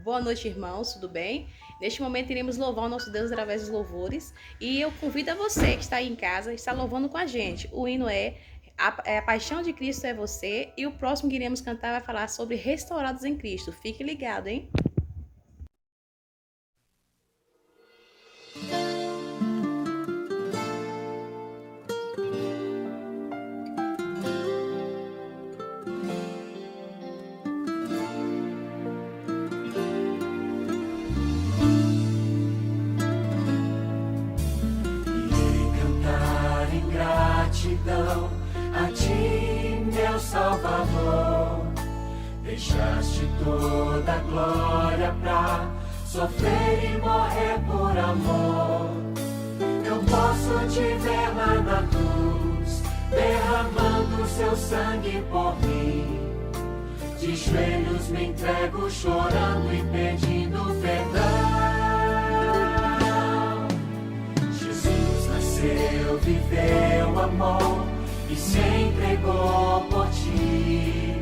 Boa noite, irmãos, tudo bem? Neste momento iremos louvar o nosso Deus através dos louvores e eu convido a você que está aí em casa, está louvando com a gente. O hino é a Paixão de Cristo é você e o próximo que iremos cantar vai falar sobre restaurados em Cristo. Fique ligado, hein? Gratidão a ti, meu Salvador. Deixaste toda a glória pra sofrer e morrer por amor. Eu posso te ver lá na cruz, derramando seu sangue por mim. De joelhos me entrego, chorando e pedindo perdão. Nasceu, viveu, amou e se entregou por ti.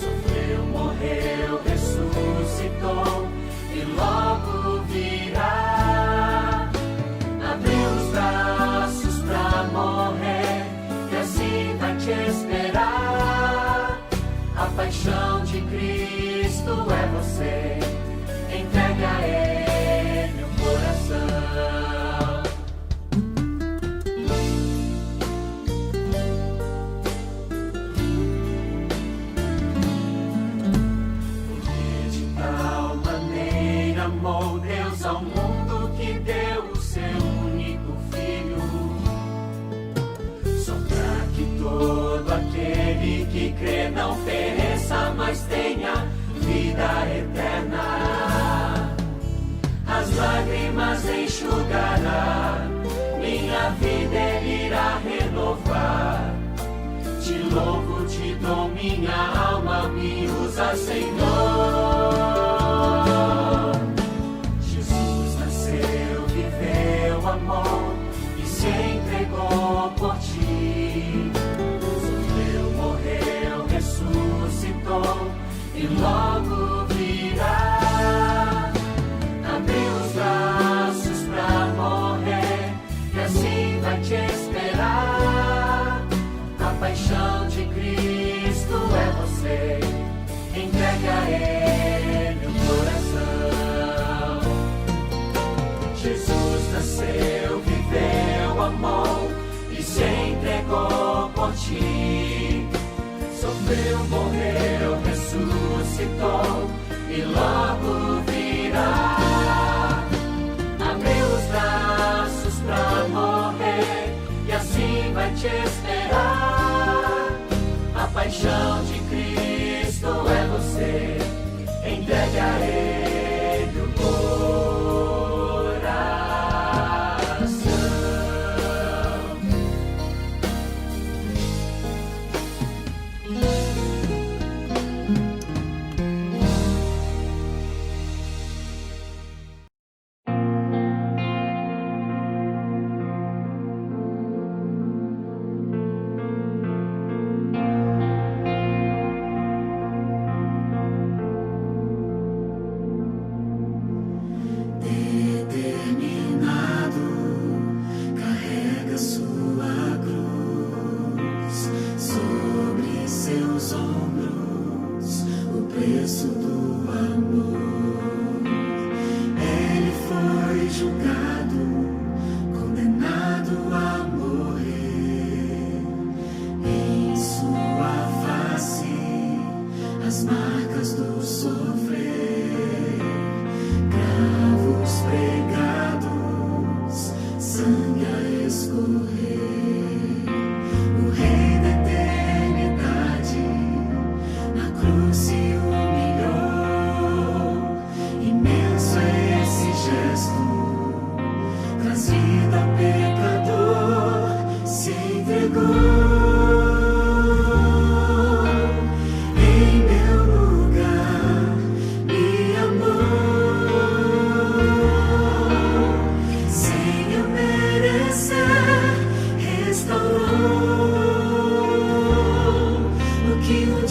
Sofreu, morreu, ressuscitou e logo virá. Abriu os braços pra morrer e assim vai te esperar. A paixão de Cristo é você, entregue a Ele o coração. Amou Deus ao mundo que deu o seu único Filho, só para que todo aquele que crê não pereça, mas tenha vida eterna. As lágrimas enxugará, minha vida Ele irá renovar. Te louvo, te dou minha alma, me usa, Senhor. Amor e se entregou por ti. Sofreu, morreu, ressuscitou e logo virá. Abriu os braços pra morrer e assim vai te esperar. A paixão de Cristo é você, entregue a Ele o coração. Jesus nasceu, viveu, amou e se entregou por ti. Sofreu, morreu, ressuscitou e logo virá. Abriu os braços pra morrer e assim vai te esperar. A paixão de Cristo é você, entregue a Ele o coração.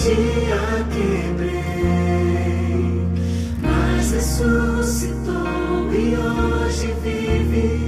dia quebrei, mas ressuscitou e hoje vive.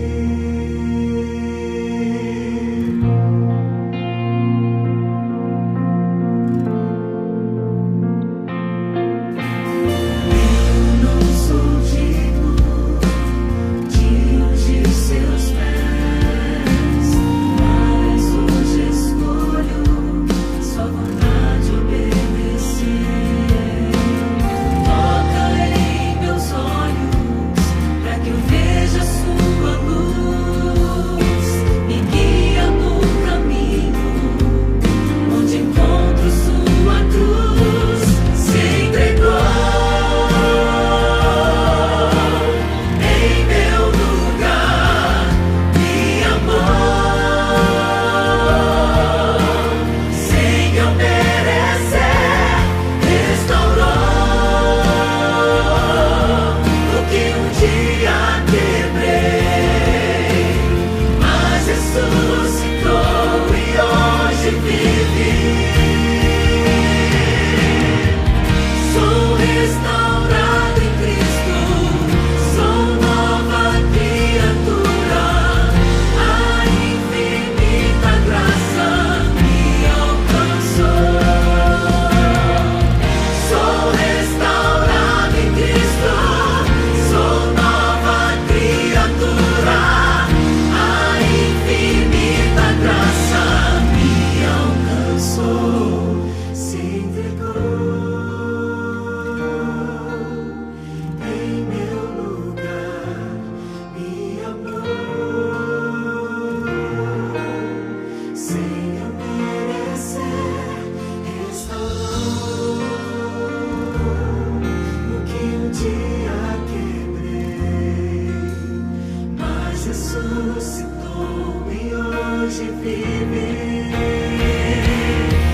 Ressuscitou e hoje vive.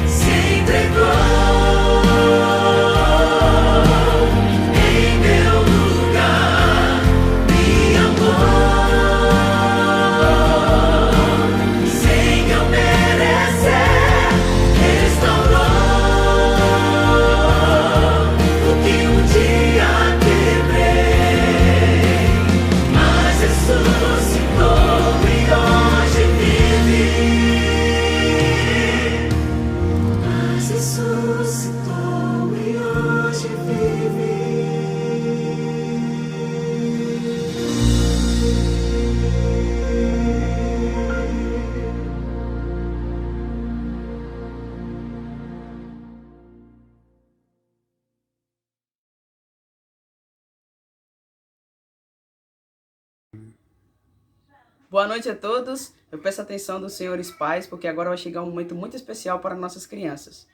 Se entregou em meu lugar, me amou sem eu merecer, restaurou o que um dia quebrei, mas ressuscitou e hoje vive. Mas ressuscitou e hoje vive. Boa noite a todos. Eu peço a atenção dos senhores pais, porque agora vai chegar um momento muito especial para nossas crianças.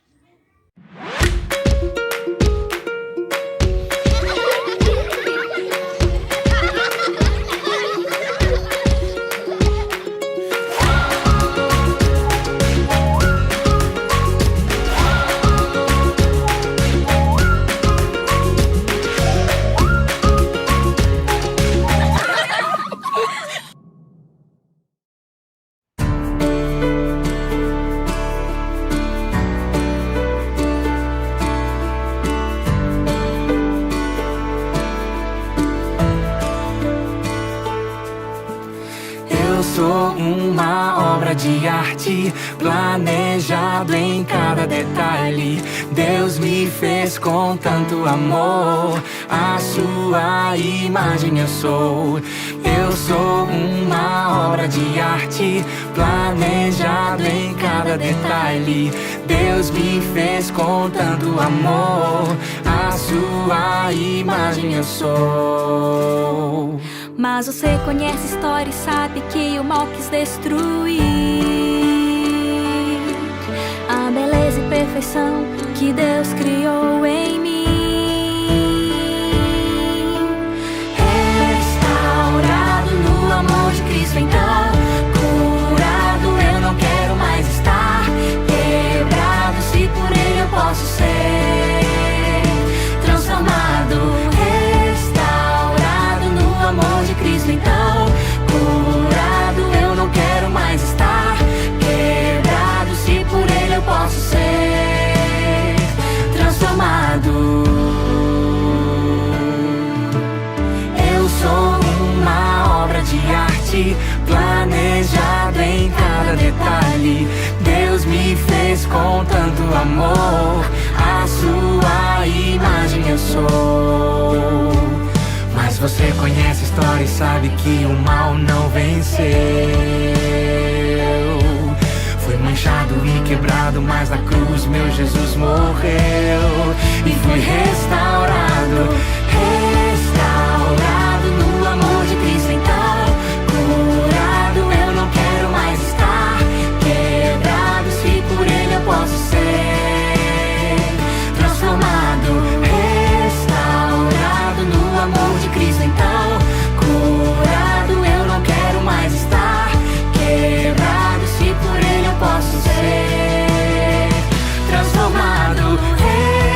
Eu sou uma obra de arte, planejado em cada detalhe. Deus me fez com tanto amor, a sua imagem eu sou. Eu sou uma obra de arte, planejado em cada detalhe. Deus me fez com tanto amor, a sua imagem eu sou. Mas você conhece a história e sabe que o mal quis destruir a beleza e perfeição que Deus criou em mim. Restaurado no amor de Cristo, então curado eu não quero mais estar. Quebrado, se por Ele eu posso ser transformado. Amor de Cristo, então curado eu não quero mais estar. Quebrado, se por Ele eu posso ser transformado. com tanto amor. A sua imagem eu sou. Mas você conhece a história e sabe que o mal não venceu. Fui manchado e quebrado, mas na cruz meu Jesus morreu. E fui restaurado, restaurado no amor de Cristo. Então, curado eu não quero mais estar, quebrado se por Ele eu posso ser transformado, restaurado no amor de Cristo. Então, curado eu não quero mais estar, quebrado se por Ele eu posso ser transformado,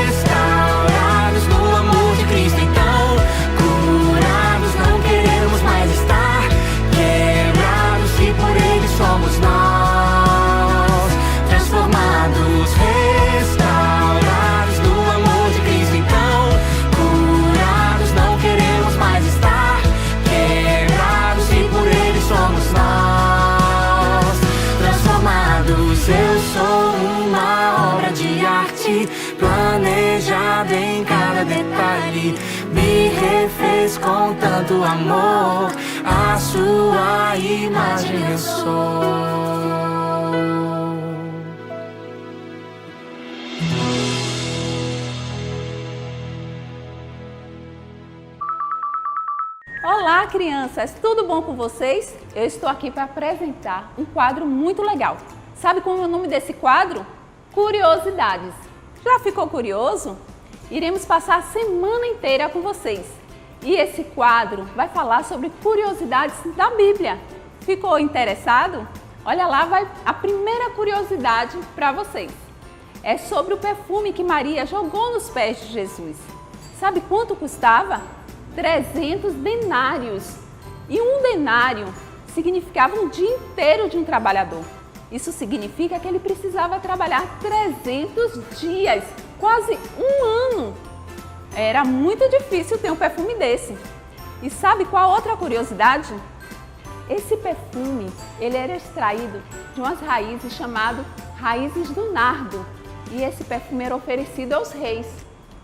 restaurados no amor de Cristo. Então, curados não queremos mais estar, quebrados se por Ele somos nós transformados, restaurados no amor de Cristo. Então, curados não queremos mais estar, quebrados se por Ele somos nós transformados. Eu sou uma obra de arte, planejada em cada detalhe. Me refez com tanto amor, a sua imagem eu sou. Olá, crianças! Tudo bom com vocês? Eu estou aqui para apresentar um quadro muito legal. Sabe como é o nome desse quadro? Curiosidades. Já ficou curioso? Iremos passar a semana inteira com vocês. E esse quadro vai falar sobre curiosidades da Bíblia. Ficou interessado? Olha lá, vai a primeira curiosidade para vocês. É sobre o perfume que Maria jogou nos pés de Jesus. Sabe quanto custava? 300 denários. E um denário significava um dia inteiro de um trabalhador. Isso significa que ele precisava trabalhar 300 dias, quase um ano. Era muito difícil ter um perfume desse. E sabe qual outra curiosidade? Esse perfume, ele era extraído de umas raízes chamadas raízes do nardo. E esse perfume era oferecido aos reis.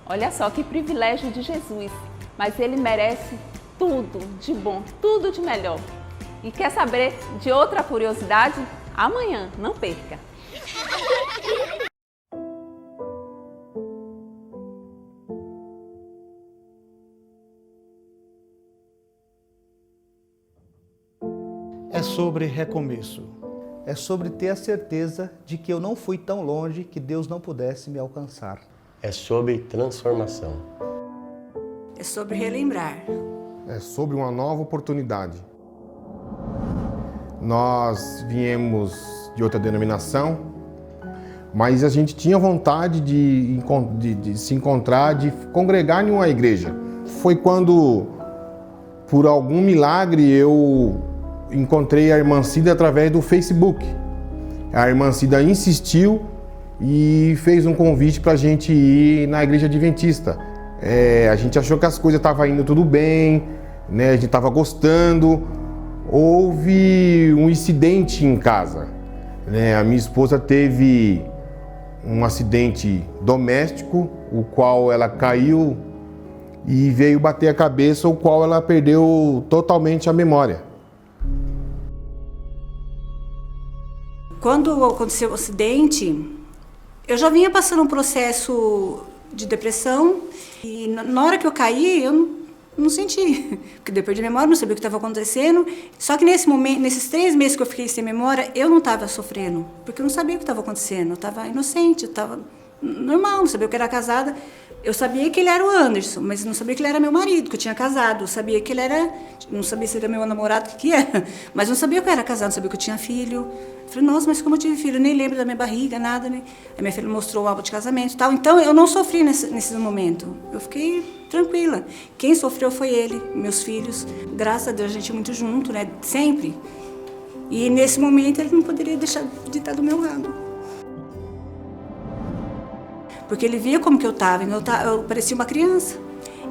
Olha só que privilégio de Jesus. Mas ele merece tudo de bom, tudo de melhor. E quer saber de outra curiosidade? Amanhã, não perca! É sobre recomeço. É sobre ter a certeza de que eu não fui tão longe que Deus não pudesse me alcançar. É sobre transformação. É sobre relembrar. É sobre uma nova oportunidade. Nós viemos de outra denominação, mas a gente tinha vontade de se encontrar, de congregar em uma igreja. Foi quando, por algum milagre, eu encontrei a irmã Cida através do Facebook. A irmã Cida insistiu e fez um convite para a gente ir na igreja adventista. A gente achou que as coisas estavam indo tudo bem, né? A gente estava gostando. Houve um incidente em casa, né? A minha esposa teve um acidente doméstico, o qual ela caiu e veio bater a cabeça, o qual ela perdeu totalmente a memória. Quando aconteceu o acidente, eu já vinha passando um processo de depressão e na hora que eu caí, eu não senti, porque eu perdi a memória, não sabia o que estava acontecendo. Só que nesse momento, nesses 3 meses que eu fiquei sem memória, eu não estava sofrendo, porque eu não sabia o que estava acontecendo. Eu estava inocente, eu estava normal, não sabia o que era casada. Eu sabia que ele era o Anderson, mas não sabia que ele era meu marido, que eu tinha casado. Eu sabia que ele era, não sabia se ele era meu namorado, o que era, mas não sabia que eu era casado, não sabia que eu tinha filho. Eu falei, nossa, mas como eu tive filho? Eu nem lembro da minha barriga, nada, né? A minha filha mostrou o álbum de casamento e tal. Então, eu não sofri nesse momento. Eu fiquei tranquila. Quem sofreu foi ele, meus filhos. Graças a Deus, a gente é muito junto, né? Sempre. E nesse momento, ele não poderia deixar de estar do meu lado. Porque ele via como que eu estava. Eu parecia uma criança.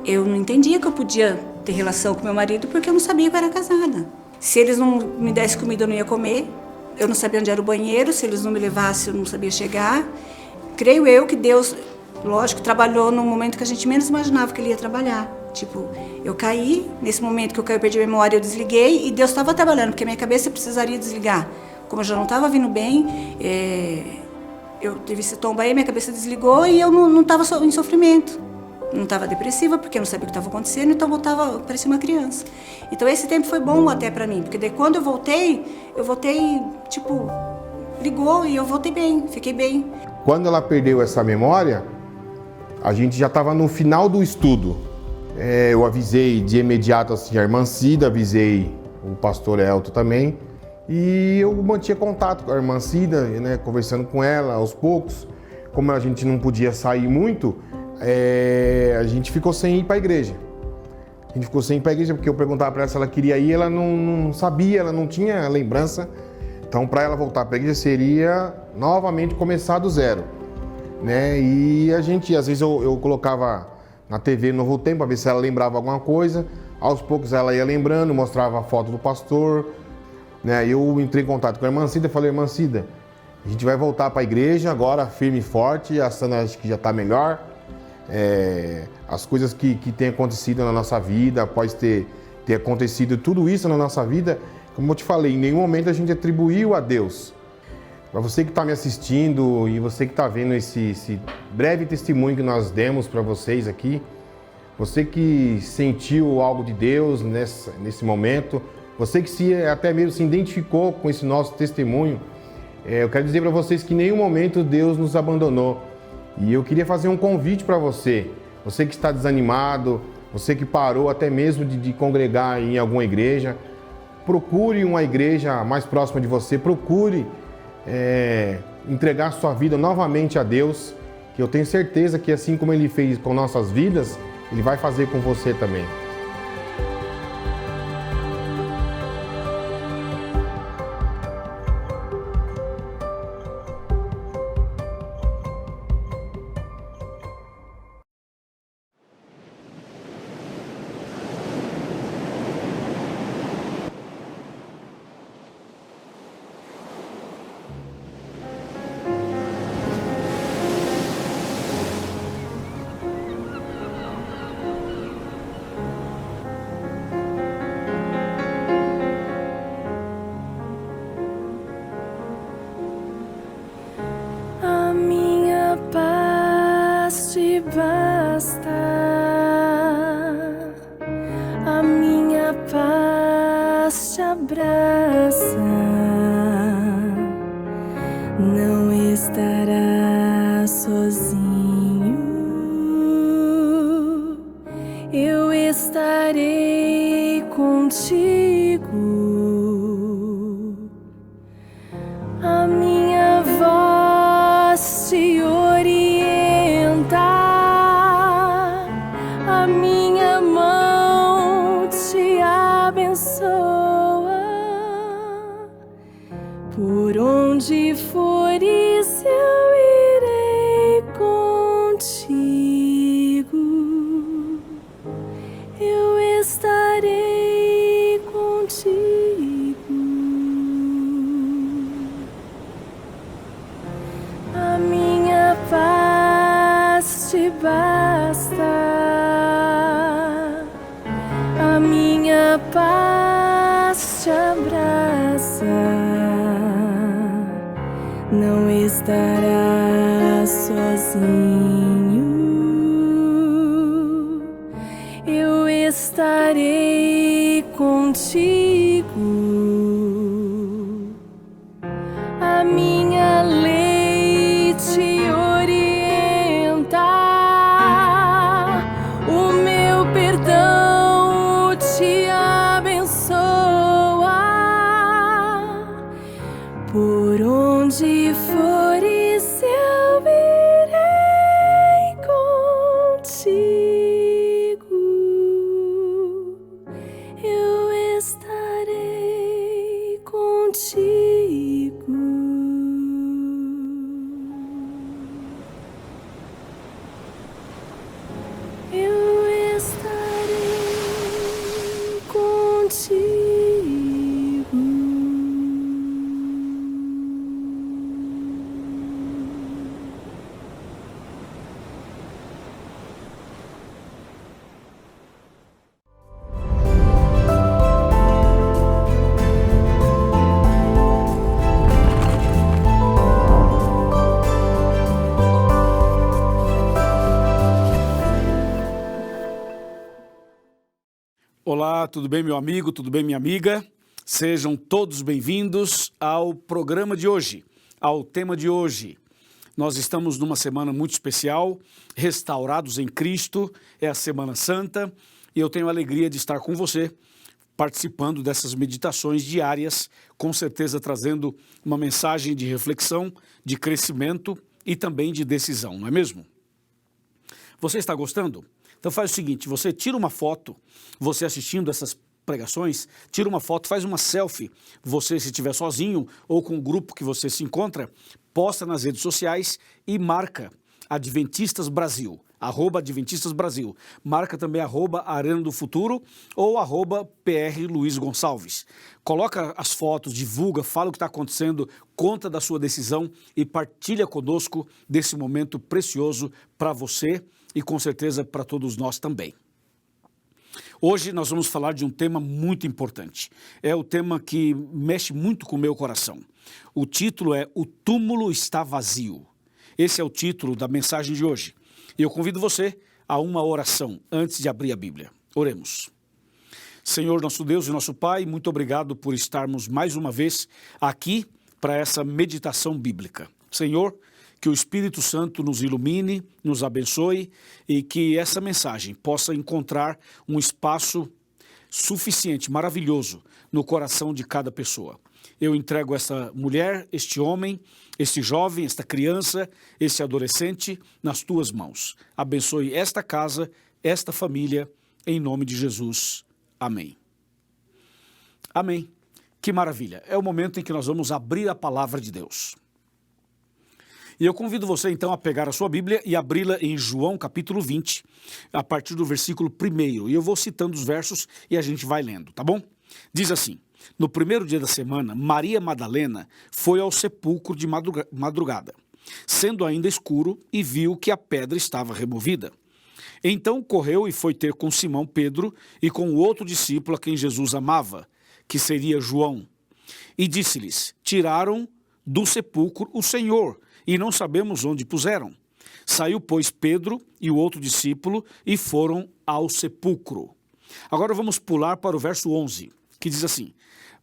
Eu não entendia que eu podia ter relação com meu marido porque eu não sabia que eu era casada. Se eles não me dessem comida, eu não ia comer. Eu não sabia onde era o banheiro, se eles não me levassem, eu não sabia chegar. Creio eu que Deus, lógico, trabalhou no momento que a gente menos imaginava que Ele ia trabalhar. Tipo, eu caí, nesse momento que eu caí, eu perdi a memória, eu desliguei, e Deus estava trabalhando, porque a minha cabeça precisaria desligar. Como eu já não estava vindo bem, eu tive esse tombo aí, minha cabeça desligou e eu não estava em sofrimento. Não estava depressiva, porque eu não sabia o que estava acontecendo, então eu parecia uma criança. Então esse tempo foi bom até para mim, porque daí quando eu voltei, tipo, ligou e eu voltei bem, fiquei bem. Quando ela perdeu essa memória, a gente já estava no final do estudo. Eu avisei de imediato assim, a irmã Cida, avisei o pastor Elton também, e eu mantinha contato com a irmã Cida, né, conversando com ela aos poucos. Como a gente não podia sair muito, a gente ficou sem ir para a igreja. A gente ficou sem ir para a igreja porque eu perguntava para ela se ela queria ir, ela não sabia, ela não tinha lembrança. Então, para ela voltar para a igreja seria novamente começar do zero, né? E a gente, às vezes eu colocava na TV Novo Tempo para ver se ela lembrava alguma coisa. Aos poucos ela ia lembrando, mostrava a foto do pastor, né? Eu entrei em contato com a irmã Cida e falei: irmã Cida, a gente vai voltar para a igreja agora firme e forte, a Sandra acho que já está melhor. As coisas que têm acontecido na nossa vida, após ter acontecido tudo isso na nossa vida, como eu te falei, em nenhum momento a gente atribuiu a Deus. Para você que está me assistindo e você que está vendo esse breve testemunho que nós demos para vocês aqui, você que sentiu algo de Deus nesse momento, você que até mesmo se identificou com esse nosso testemunho, eu quero dizer para vocês que em nenhum momento Deus nos abandonou. E eu queria fazer um convite para você que está desanimado, você que parou até mesmo de congregar em alguma igreja, procure uma igreja mais próxima de você, procure entregar sua vida novamente a Deus, que eu tenho certeza que assim como Ele fez com nossas vidas, Ele vai fazer com você também. Basta, a minha paz te abraça, não estarás sozinho, eu estarei contigo, a minha voz te orienta. A minha mão te abençoa, por onde fores eu irei contigo, eu estarei contigo. A minha paz te basta. A minha paz te abraça, não estarás sozinho, eu estarei contigo, a minha lei te orienta, o meu perdão te abençoa, por onde fores eu irei contigo, eu estarei contigo. Eu estarei contigo. Olá, tudo bem, meu amigo? Tudo bem, minha amiga? Sejam todos bem-vindos ao programa de hoje, ao tema de hoje. Nós estamos numa semana muito especial, restaurados em Cristo, é a Semana Santa, e eu tenho a alegria de estar com você, participando dessas meditações diárias, com certeza trazendo uma mensagem de reflexão, de crescimento e também de decisão, não é mesmo? Você está gostando? Então faz o seguinte, você tira uma foto, você assistindo essas pregações, tira uma foto, faz uma selfie, você se estiver sozinho ou com um grupo que você se encontra, posta nas redes sociais e marca Adventistas Brasil, @Adventistas Brasil, marca também @Arena do Futuro ou @PR Luiz Gonçalves. Coloca as fotos, divulga, fala o que está acontecendo, conta da sua decisão e partilha conosco desse momento precioso para você e com certeza para todos nós também. Hoje nós vamos falar de um tema muito importante. É o tema que mexe muito com o meu coração. O título é O Túmulo Está Vazio. Esse é o título da mensagem de hoje. E eu convido você a uma oração antes de abrir a Bíblia. Oremos. Senhor, nosso Deus e nosso Pai, muito obrigado por estarmos mais uma vez aqui para essa meditação bíblica. Senhor, que o Espírito Santo nos ilumine, nos abençoe e que essa mensagem possa encontrar um espaço suficiente, maravilhoso, no coração de cada pessoa. Eu entrego essa mulher, este homem, este jovem, esta criança, este adolescente nas tuas mãos. Abençoe esta casa, esta família, em nome de Jesus. Amém. Amém. Que maravilha. É o momento em que nós vamos abrir a palavra de Deus. E eu convido você então a pegar a sua Bíblia e abri-la em João capítulo 20, a partir do versículo 1. E eu vou citando os versos e a gente vai lendo, tá bom? Diz assim: no primeiro dia da semana, Maria Madalena foi ao sepulcro de madrugada, sendo ainda escuro, e viu que a pedra estava removida. Então correu e foi ter com Simão Pedro e com o outro discípulo a quem Jesus amava, que seria João. E disse-lhes: tiraram do sepulcro o Senhor, e não sabemos onde puseram. Saiu, pois, Pedro e o outro discípulo e foram ao sepulcro. Agora vamos pular para o verso 11, que diz assim: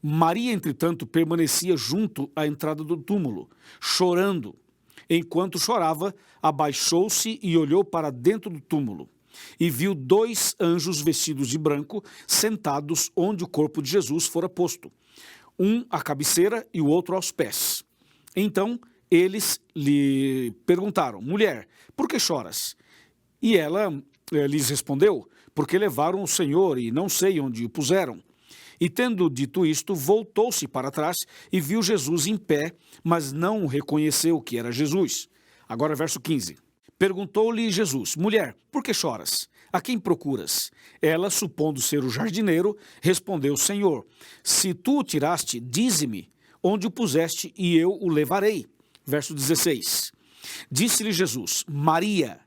Maria, entretanto, permanecia junto à entrada do túmulo, chorando. Enquanto chorava, abaixou-se e olhou para dentro do túmulo, e viu 2 anjos vestidos de branco, sentados onde o corpo de Jesus fora posto, um à cabeceira e o outro aos pés. Então eles lhe perguntaram: mulher, por que choras? E ela lhes respondeu: porque levaram o Senhor e não sei onde o puseram. E tendo dito isto, voltou-se para trás e viu Jesus em pé, mas não reconheceu que era Jesus. Agora verso 15. Perguntou-lhe Jesus: mulher, por que choras? A quem procuras? Ela, supondo ser o jardineiro, respondeu: Senhor, se tu o tiraste, dize-me onde o puseste e eu o levarei. Verso 16. Disse-lhe Jesus: Maria.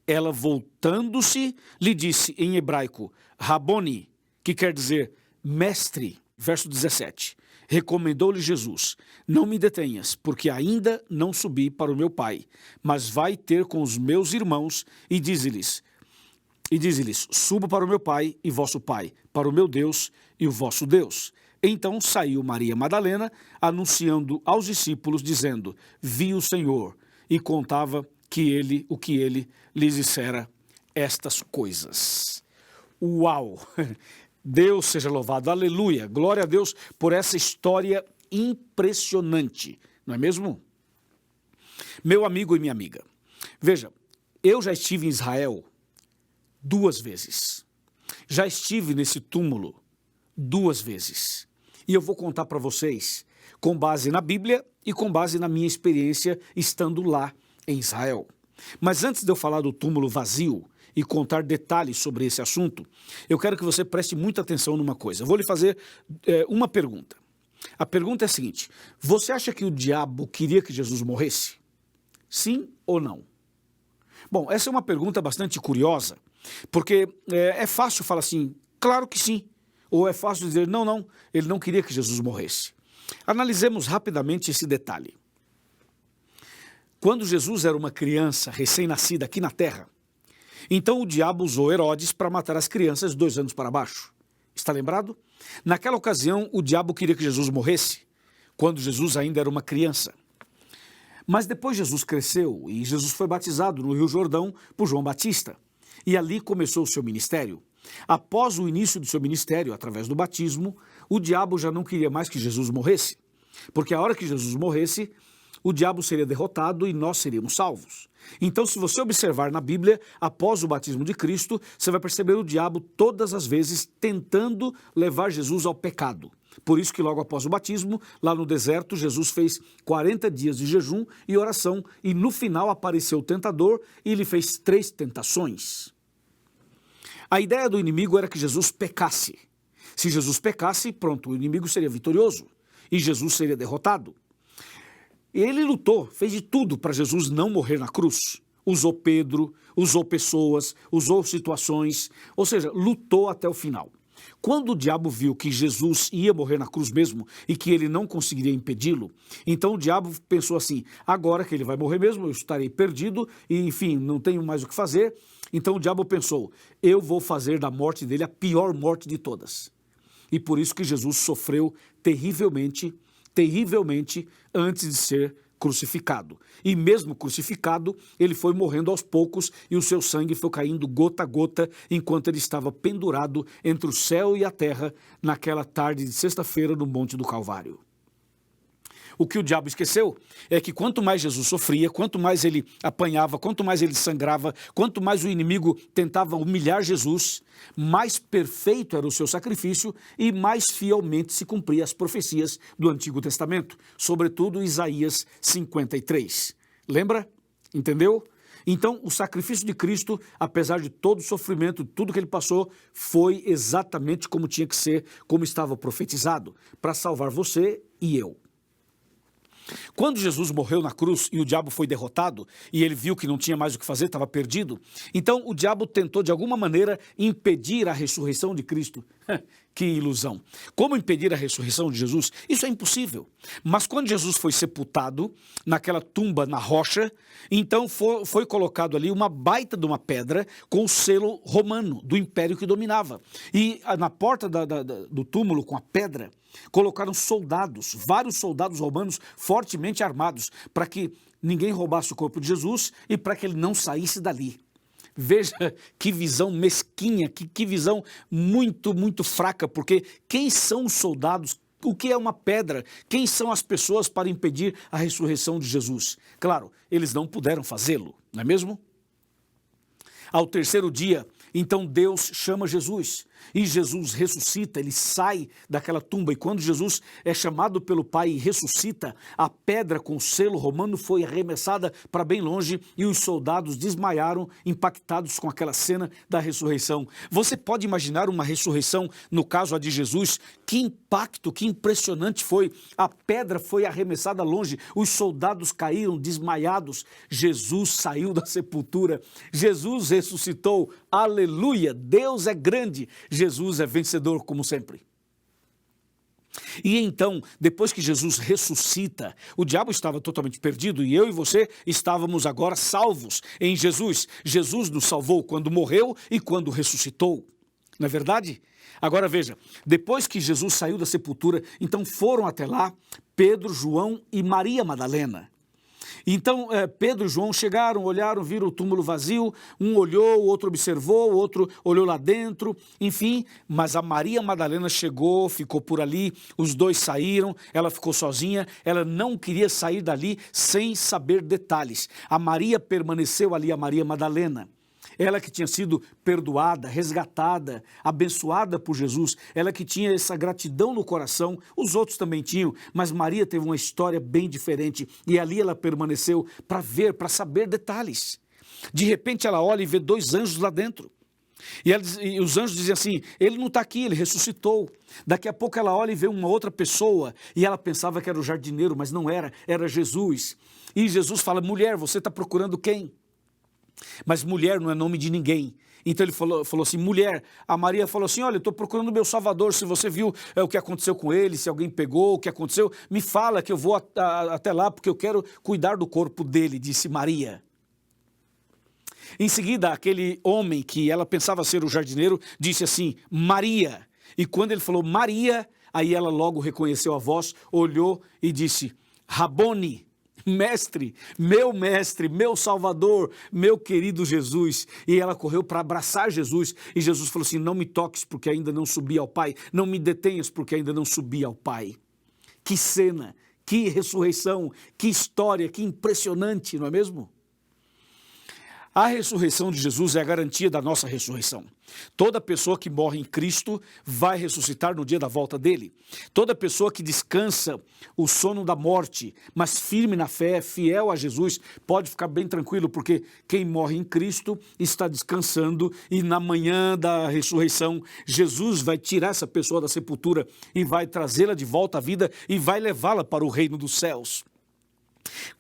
Ela, voltando-se, lhe disse em hebraico: Raboni, que quer dizer mestre. Verso 17. Recomendou-lhe Jesus: não me detenhas, porque ainda não subi para o meu Pai, mas vai ter com os meus irmãos e dize-lhes, subo para o meu Pai e vosso Pai, para o meu Deus e o vosso Deus. Então saiu Maria Madalena, anunciando aos discípulos, dizendo: vi o Senhor, e contava o que ele lhes dissera estas coisas. Uau! Deus seja louvado, aleluia, glória a Deus por essa história impressionante, não é mesmo? Meu amigo e minha amiga, veja, eu já estive em Israel 2 vezes, já estive nesse túmulo 2 vezes, e eu vou contar para vocês com base na Bíblia e com base na minha experiência estando lá em Israel. Mas antes de eu falar do túmulo vazio e contar detalhes sobre esse assunto, eu quero que você preste muita atenção numa coisa. Eu vou lhe fazer uma pergunta. A pergunta é a seguinte: você acha que o diabo queria que Jesus morresse? Sim ou não? Bom, essa é uma pergunta bastante curiosa, porque é fácil falar assim, claro que sim, ou é fácil dizer, não, ele não queria que Jesus morresse. Analisemos rapidamente esse detalhe. Quando Jesus era uma criança recém-nascida aqui na terra, então o diabo usou Herodes para matar as crianças 2 anos para baixo. Está lembrado? Naquela ocasião, o diabo queria que Jesus morresse, quando Jesus ainda era uma criança. Mas depois Jesus cresceu e Jesus foi batizado no Rio Jordão por João Batista. E ali começou o seu ministério. Após o início do seu ministério, através do batismo, o diabo já não queria mais que Jesus morresse. Porque a hora que Jesus morresse, o diabo seria derrotado e nós seríamos salvos. Então, se você observar na Bíblia, após o batismo de Cristo, você vai perceber o diabo todas as vezes tentando levar Jesus ao pecado. Por isso que logo após o batismo, lá no deserto, Jesus fez 40 dias de jejum e oração e no final apareceu o tentador e ele fez 3 tentações. A ideia do inimigo era que Jesus pecasse. Se Jesus pecasse, pronto, o inimigo seria vitorioso e Jesus seria derrotado. Ele lutou, fez de tudo para Jesus não morrer na cruz. Usou Pedro, usou pessoas, usou situações, ou seja, lutou até o final. Quando o diabo viu que Jesus ia morrer na cruz mesmo e que ele não conseguiria impedi-lo, então o diabo pensou assim, agora que ele vai morrer mesmo, eu estarei perdido e enfim, não tenho mais o que fazer. Então o diabo pensou, eu vou fazer da morte dele a pior morte de todas. E por isso que Jesus sofreu terrivelmente antes de ser crucificado. E mesmo crucificado, ele foi morrendo aos poucos e o seu sangue foi caindo gota a gota enquanto ele estava pendurado entre o céu e a terra naquela tarde de sexta-feira no Monte do Calvário. O que o diabo esqueceu é que quanto mais Jesus sofria, quanto mais ele apanhava, quanto mais ele sangrava, quanto mais o inimigo tentava humilhar Jesus, mais perfeito era o seu sacrifício e mais fielmente se cumpria as profecias do Antigo Testamento, sobretudo Isaías 53. Lembra? Entendeu? Então, o sacrifício de Cristo, apesar de todo o sofrimento, de tudo que ele passou, foi exatamente como tinha que ser, como estava profetizado, para salvar você e eu. Quando Jesus morreu na cruz e o diabo foi derrotado e ele viu que não tinha mais o que fazer, estava perdido, então o diabo tentou de alguma maneira impedir a ressurreição de Cristo. Que ilusão! Como impedir a ressurreição de Jesus? Isso é impossível. Mas quando Jesus foi sepultado naquela tumba na rocha, então foi colocado ali uma baita de uma pedra com o selo romano do império que dominava. E na porta do túmulo com a pedra, colocaram soldados, vários soldados romanos fortemente armados, para que ninguém roubasse o corpo de Jesus e para que ele não saísse dali. Veja que visão mesquinha, que visão muito fraca, porque quem são os soldados? O que é uma pedra? Quem são as pessoas para impedir a ressurreição de Jesus? Claro, eles não puderam fazê-lo, não é mesmo? Ao terceiro dia, então Deus chama Jesus e Jesus ressuscita, ele sai daquela tumba e quando Jesus é chamado pelo Pai e ressuscita, a pedra com o selo romano foi arremessada para bem longe e os soldados desmaiaram impactados com aquela cena da ressurreição. Você pode imaginar uma ressurreição, no caso a de Jesus, que impacto, que impressionante foi. A pedra foi arremessada longe, os soldados caíram desmaiados, Jesus saiu da sepultura, Jesus ressuscitou, aleluia, Deus é grande, Jesus é vencedor como sempre. E então, depois que Jesus ressuscita, o diabo estava totalmente perdido e eu e você estávamos agora salvos em Jesus. Jesus nos salvou quando morreu e quando ressuscitou. Não é verdade? Agora veja, depois que Jesus saiu da sepultura, então foram até lá Pedro, João e Maria Madalena. Então Pedro e João chegaram, olharam, viram o túmulo vazio, um olhou, o outro observou, o outro olhou lá dentro, enfim, mas a Maria Madalena chegou, ficou por ali, os dois saíram, ela ficou sozinha, ela não queria sair dali sem saber detalhes. A Maria permaneceu ali, a Maria Madalena. Ela que tinha sido perdoada, resgatada, abençoada por Jesus, ela que tinha essa gratidão no coração, os outros também tinham, mas Maria teve uma história bem diferente e ali ela permaneceu para ver, para saber detalhes. De repente ela olha e vê 2 anjos lá dentro. E os anjos dizem assim, ele não está aqui, ele ressuscitou. Daqui a pouco ela olha e vê uma outra pessoa e ela pensava que era o jardineiro, mas não era, era Jesus. E Jesus fala, mulher, você está procurando quem? Mas mulher não é nome de ninguém. Então ele falou assim, mulher, a Maria falou assim, olha, eu estou procurando o meu Salvador, se você viu o que aconteceu com ele, se alguém pegou, o que aconteceu, me fala que eu vou até lá, porque eu quero cuidar do corpo dele, disse Maria. Em seguida, aquele homem que ela pensava ser o jardineiro, disse assim, Maria. E quando ele falou Maria, aí ela logo reconheceu a voz, olhou e disse, Rabone, mestre, meu Salvador, meu querido Jesus. E ela correu para abraçar Jesus. E Jesus falou assim, não me toques porque ainda não subi ao Pai. Não me detenhas porque ainda não subi ao Pai. Que cena, que ressurreição, que história, que impressionante, não é mesmo? A ressurreição de Jesus é a garantia da nossa ressurreição. Toda pessoa que morre em Cristo vai ressuscitar no dia da volta dele. Toda pessoa que descansa o sono da morte, mas firme na fé, fiel a Jesus, pode ficar bem tranquilo, porque quem morre em Cristo está descansando e na manhã da ressurreição, Jesus vai tirar essa pessoa da sepultura e vai trazê-la de volta à vida e vai levá-la para o reino dos céus.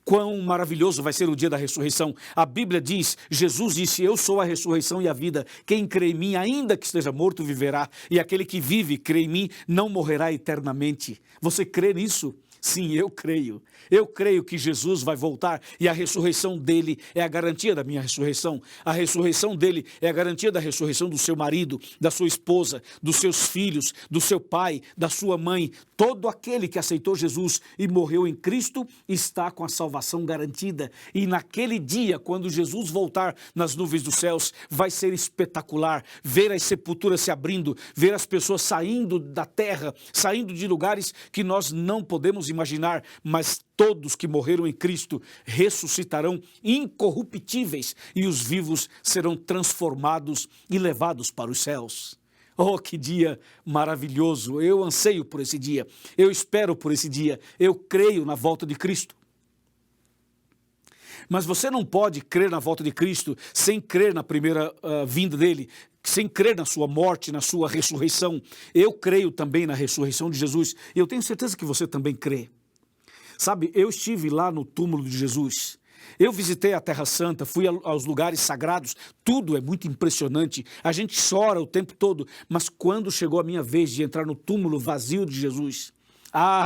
Quão maravilhoso vai ser o dia da ressurreição. A Bíblia diz, Jesus disse, eu sou a ressurreição e a vida. Quem crê em mim, ainda que esteja morto, viverá. E aquele que vive, crê em mim, não morrerá eternamente. Você crê nisso? Sim, eu creio. Eu creio que Jesus vai voltar e a ressurreição dele é a garantia da minha ressurreição. A ressurreição dele é a garantia da ressurreição do seu marido, da sua esposa, dos seus filhos, do seu pai, da sua mãe. Todo aquele que aceitou Jesus e morreu em Cristo está com a salvação garantida. E naquele dia, quando Jesus voltar nas nuvens dos céus, vai ser espetacular. Ver as sepulturas se abrindo, ver as pessoas saindo da terra, saindo de lugares que nós não podemos imaginar, mas todos que morreram em Cristo ressuscitarão incorruptíveis e os vivos serão transformados e levados para os céus. Oh, que dia maravilhoso! Eu anseio por esse dia, eu espero por esse dia, eu creio na volta de Cristo. Mas você não pode crer na volta de Cristo sem crer na primeira vinda dele, sem crer na sua morte, na sua ressurreição. Eu creio também na ressurreição de Jesus e eu tenho certeza que você também crê. Sabe, eu estive lá no túmulo de Jesus, eu visitei a Terra Santa, fui aos lugares sagrados, tudo é muito impressionante, a gente chora o tempo todo, mas quando chegou a minha vez de entrar no túmulo vazio de Jesus,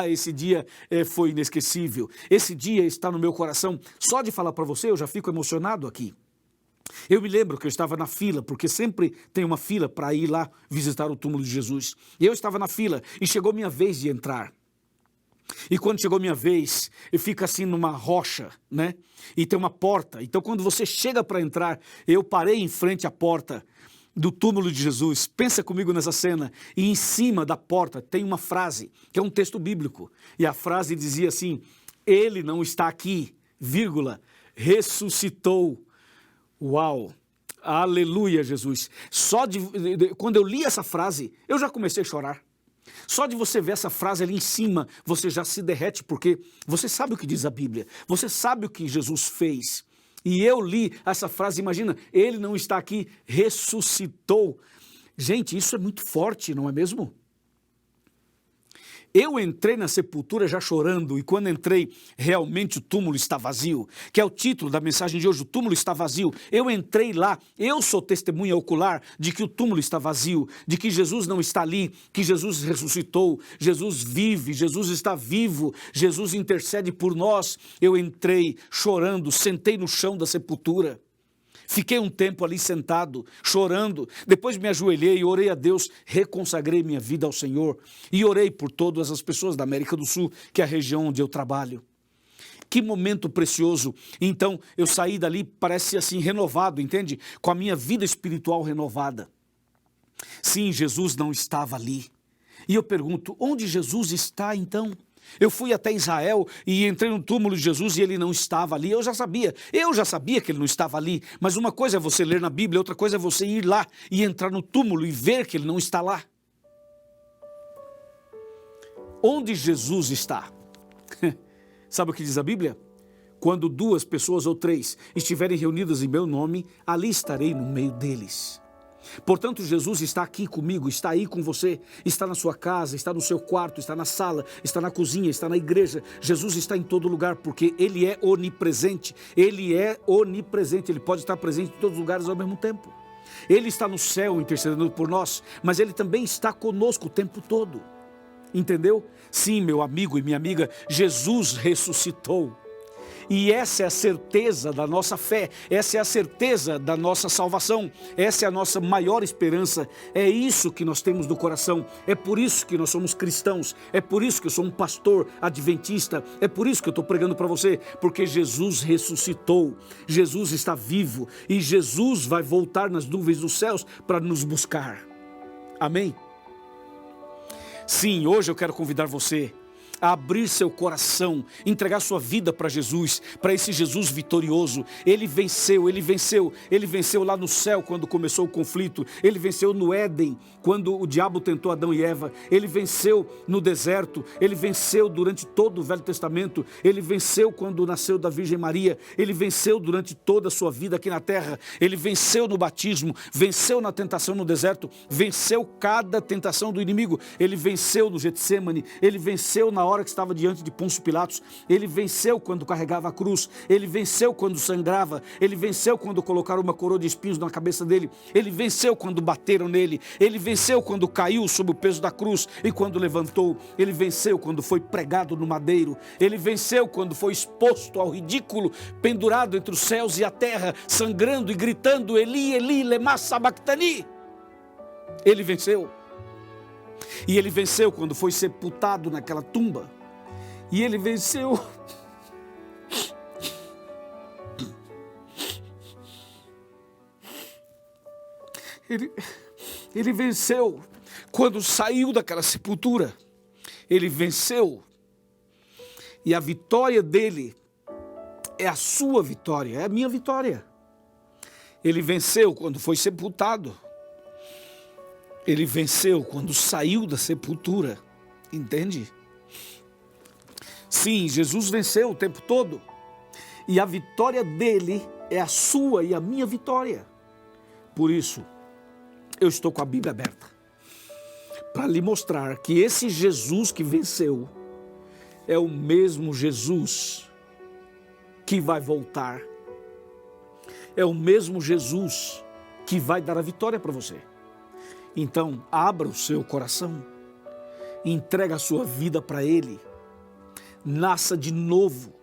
esse dia foi inesquecível, esse dia está no meu coração, só de falar para você eu já fico emocionado aqui. Eu me lembro que eu estava na fila, porque sempre tem uma fila para ir lá visitar o túmulo de Jesus. Eu estava na fila e chegou minha vez de entrar. E quando chegou minha vez, eu fico assim numa rocha, né? E tem uma porta. Então quando você chega para entrar, eu parei em frente à porta do túmulo de Jesus. Pensa comigo nessa cena. E em cima da porta tem uma frase, que é um texto bíblico. E a frase dizia assim, ele não está aqui, vírgula, ressuscitou. Uau! Aleluia, Jesus! Quando eu li essa frase, eu já comecei a chorar. Só de você ver essa frase ali em cima, você já se derrete, porque você sabe o que diz a Bíblia, você sabe o que Jesus fez. E eu li essa frase, imagina, ele não está aqui, ressuscitou. Gente, isso é muito forte, não é mesmo? Eu entrei na sepultura já chorando e quando entrei, realmente o túmulo está vazio, que é o título da mensagem de hoje, o túmulo está vazio. Eu entrei lá, eu sou testemunha ocular de que o túmulo está vazio, de que Jesus não está ali, que Jesus ressuscitou, Jesus vive, Jesus está vivo, Jesus intercede por nós. Eu entrei chorando, sentei no chão da sepultura. Fiquei um tempo ali sentado, chorando, depois me ajoelhei e orei a Deus, reconsagrei minha vida ao Senhor e orei por todas as pessoas da América do Sul, que é a região onde eu trabalho. Que momento precioso. Então eu saí dali, parece assim, renovado, entende? Com a minha vida espiritual renovada. Sim, Jesus não estava ali. E eu pergunto, onde Jesus está então? Eu fui até Israel e entrei no túmulo de Jesus e ele não estava ali. Eu já sabia que ele não estava ali. Mas uma coisa é você ler na Bíblia, outra coisa é você ir lá e entrar no túmulo e ver que ele não está lá. Onde Jesus está? Sabe o que diz a Bíblia? Quando 2 pessoas ou 3 estiverem reunidas em meu nome, ali estarei no meio deles. Portanto, Jesus está aqui comigo, está aí com você, está na sua casa, está no seu quarto, está na sala, está na cozinha, está na igreja. Jesus está em todo lugar porque Ele é onipresente, Ele pode estar presente em todos os lugares ao mesmo tempo. Ele está no céu intercedendo por nós, mas Ele também está conosco o tempo todo, entendeu? Sim, meu amigo e minha amiga, Jesus ressuscitou. E essa é a certeza da nossa fé, essa é a certeza da nossa salvação, essa é a nossa maior esperança, é isso que nós temos no coração, é por isso que nós somos cristãos, é por isso que eu sou um pastor adventista, é por isso que eu estou pregando para você, porque Jesus ressuscitou, Jesus está vivo e Jesus vai voltar nas nuvens dos céus para nos buscar. Amém? Sim, hoje eu quero convidar você a abrir seu coração, entregar sua vida para Jesus, para esse Jesus vitorioso. Ele venceu lá no céu quando começou o conflito, ele venceu no Éden, quando o diabo tentou Adão e Eva, ele venceu no deserto, ele venceu durante todo o Velho Testamento, ele venceu quando nasceu da Virgem Maria, ele venceu durante toda a sua vida aqui na terra, ele venceu no batismo, venceu na tentação no deserto, venceu cada tentação do inimigo, ele venceu no Getsêmani, ele venceu na hora que estava diante de Pôncio Pilatos, ele venceu quando carregava a cruz, ele venceu quando sangrava, ele venceu quando colocaram uma coroa de espinhos na cabeça dele, ele venceu quando bateram nele, ele venceu quando caiu sob o peso da cruz e quando levantou, ele venceu quando foi pregado no madeiro, ele venceu quando foi exposto ao ridículo, pendurado entre os céus e a terra, sangrando e gritando, Eli, Eli, lema sabachthani. Ele venceu. E ele venceu quando foi sepultado naquela tumba. E ele venceu. Ele venceu quando saiu daquela sepultura. Ele venceu. E a vitória dele é a sua vitória, é a minha vitória. Ele venceu quando foi sepultado. Ele venceu quando saiu da sepultura, entende? Sim, Jesus venceu o tempo todo. E a vitória dele é a sua e a minha vitória. Por isso, eu estou com a Bíblia aberta para lhe mostrar que esse Jesus que venceu é o mesmo Jesus que vai voltar. É o mesmo Jesus que vai dar a vitória para você. Então, abra o seu coração, entrega a sua vida para Ele, nasça de novo,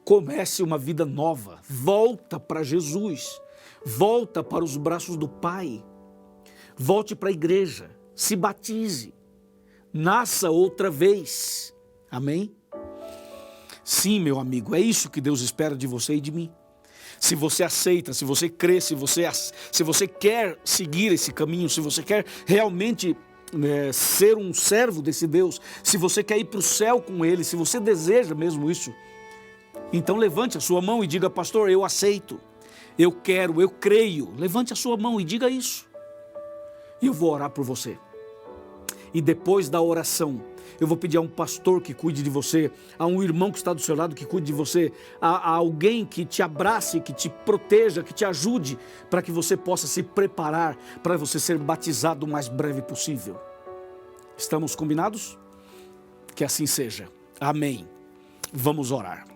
comece uma vida nova, volta para Jesus, volta para os braços do Pai, volte para a igreja, se batize, nasça outra vez, amém? Sim, meu amigo, é isso que Deus espera de você e de mim. Se você aceita, se você crê, se você quer seguir esse caminho, se você quer realmente ser um servo desse Deus, se você quer ir para o céu com Ele, se você deseja mesmo isso, então levante a sua mão e diga, pastor, eu aceito, eu quero, eu creio. Levante a sua mão e diga isso. E eu vou orar por você. E depois da oração, eu vou pedir a um pastor que cuide de você, a um irmão que está do seu lado que cuide de você, a alguém que te abrace, que te proteja, que te ajude, para que você possa se preparar para você ser batizado o mais breve possível. Estamos combinados? Que assim seja. Amém. Vamos orar.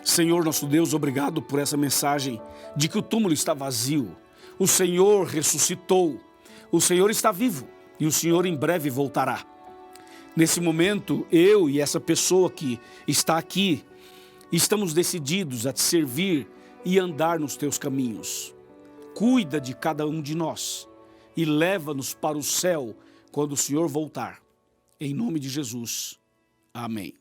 Senhor nosso Deus, obrigado por essa mensagem de que o túmulo está vazio. O Senhor ressuscitou. O Senhor está vivo e o Senhor em breve voltará. Nesse momento, eu e essa pessoa que está aqui, estamos decididos a te servir e andar nos teus caminhos. Cuida de cada um de nós e leva-nos para o céu quando o Senhor voltar. Em nome de Jesus. Amém.